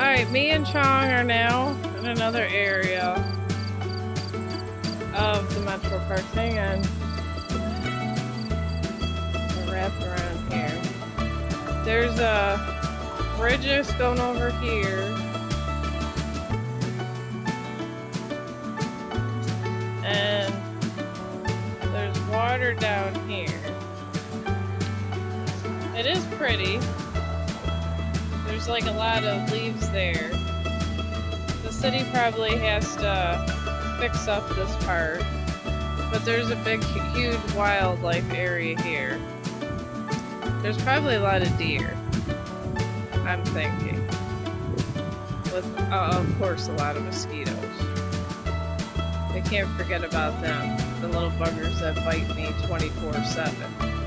Alright, me and Chong are now in another area of the Metro Park thing, and we're wrapped around here. There's a bridge that's going over here. And there's water down here. It is pretty. There's like a lot of leaves there. The city probably has to fix up this part. But there's a big, huge wildlife area here. There's probably a lot of deer, I'm thinking. With, of course, a lot of mosquitoes. I can't forget about them. The little buggers that bite me 24/7.